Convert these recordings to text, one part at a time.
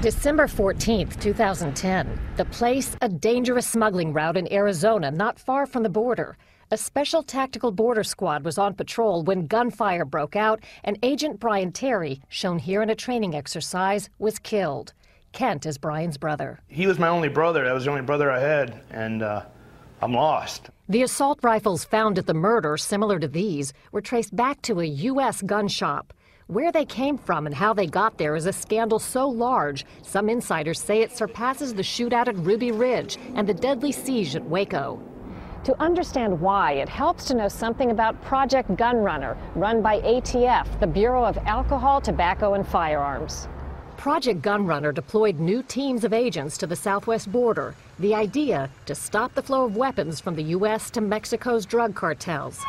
December 14th, 2010. The place, a dangerous smuggling route in Arizona, not far from the border. A special tactical border squad was on patrol when gunfire broke out, and Agent Brian Terry, shown here in a training exercise, was killed. Kent is Brian's brother. He was my only brother. That was the only brother I had, and I'm lost. The assault rifles found at the murder, similar to these, were traced back to a U.S. gun shop. Where they came from and how they got there is a scandal so large, some insiders say it surpasses the shootout at Ruby Ridge and the deadly siege at Waco. To understand why, it helps to know something about Project Gunrunner, run by ATF, the Bureau of Alcohol, Tobacco, and Firearms. Project Gunrunner deployed new teams of agents to the southwest border. The idea, to stop the flow of weapons from the U.S. to Mexico's drug cartels.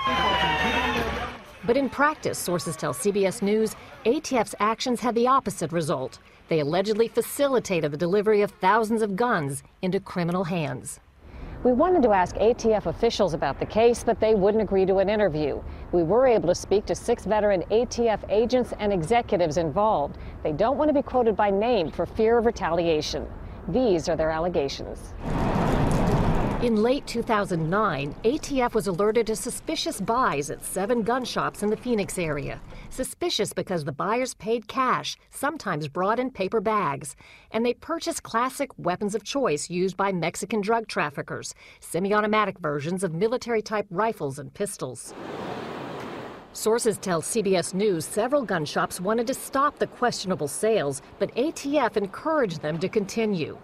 But in practice, sources tell CBS News, ATF's actions had the opposite result. They allegedly facilitated the delivery of thousands of guns into criminal hands. We wanted to ask ATF officials about the case, but they wouldn't agree to an interview. We were able to speak to 6 veteran ATF agents and executives involved. They don't want to be quoted by name for fear of retaliation. These are their allegations. In late 2009, ATF was alerted to suspicious buys at 7 gun shops in the Phoenix area. Suspicious because the buyers paid cash, sometimes brought in paper bags. And they purchased classic weapons of choice used by Mexican drug traffickers, semi-automatic versions of military-type rifles and pistols. Sources tell CBS News several gun shops wanted to stop the questionable sales, but ATF encouraged them to continue.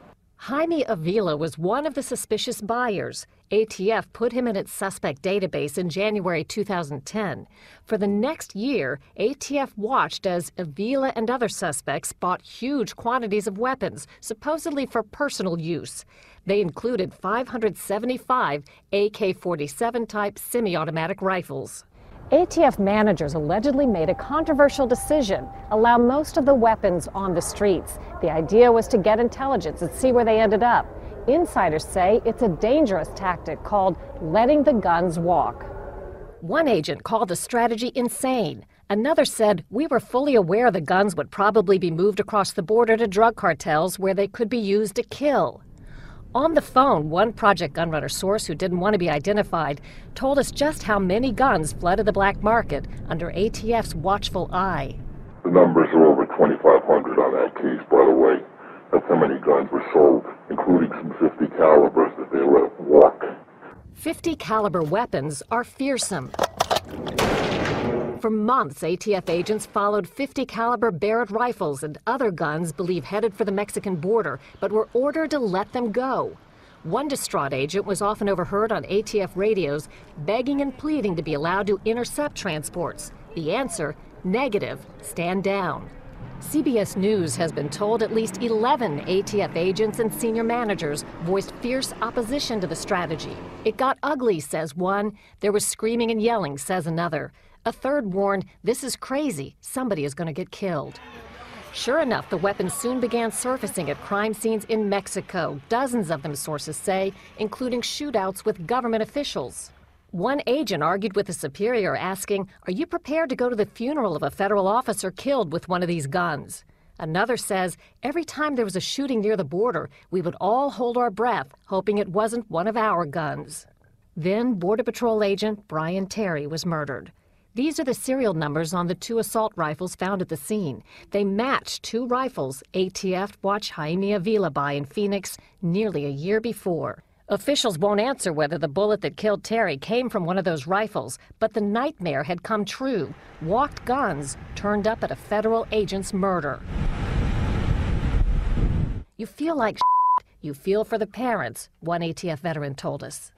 Jaime Avila was one of the suspicious buyers. ATF put him in its suspect database in January 2010. For the next year, ATF watched as Avila and other suspects bought huge quantities of weapons, supposedly for personal use. They included 575 AK-47 type semi-automatic rifles. ATF managers allegedly made a controversial decision, allow most of the weapons on the streets. The idea was to get intelligence and see where they ended up. Insiders say it's a dangerous tactic called letting the guns walk. One agent called the strategy insane. Another said, "We were fully aware the guns would probably be moved across the border to drug cartels where they could be used to kill." On the phone, one Project Gunrunner source who didn't want to be identified told us just how many guns flooded the black market under ATF's watchful eye. The numbers are over 2,500 on that case, by the way. That's how many guns were sold, including some 50 calibers that they let walk. 50 caliber weapons are fearsome. For months, ATF agents followed 50 caliber Barrett rifles and other guns believed headed for the Mexican border, but were ordered to let them go. One distraught agent was often overheard on ATF radios begging and pleading to be allowed to intercept transports. The answer, negative, stand down. CBS News has been told at least 11 ATF agents and senior managers voiced fierce opposition to the strategy. It got ugly, says one. There was screaming and yelling, says another. A third warned, "This is crazy. Somebody is going to get killed." Sure enough, the weapons soon began surfacing at crime scenes in Mexico. Dozens of them, sources say, including shootouts with government officials. One agent argued with a superior asking, "Are you prepared to go to the funeral of a federal officer killed with one of these guns?" Another says, "Every time there was a shooting near the border, we would all hold our breath, hoping it wasn't one of our guns." Then Border Patrol agent Brian Terry was murdered. These are the serial numbers on the 2 assault rifles found at the scene. They match 2 rifles ATF watched Jaime Avila buy in Phoenix nearly a year before. Officials won't answer whether the bullet that killed Terry came from one of those rifles, but the nightmare had come true. Walked guns turned up at a federal agent's murder. You feel like shit. You feel for the parents, one ATF veteran told us.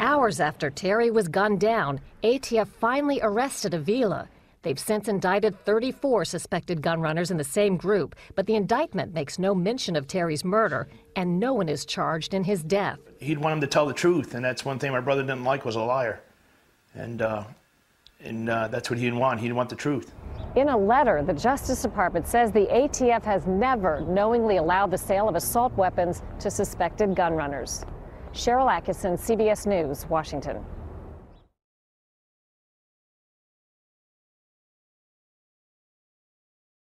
Hours after Terry was gunned down, ATF finally arrested Avila. They've since indicted 34 suspected gun runners in the same group, but the indictment makes no mention of Terry's murder, and no one is charged in his death. He'd want him to tell the truth, and that's one thing my brother didn't like, was a liar. And that's what he didn't want. He didn't want the truth. In a letter, the Justice Department says the ATF has never knowingly allowed the sale of assault weapons to suspected gun runners. Cheryl Atkinson, CBS News, Washington.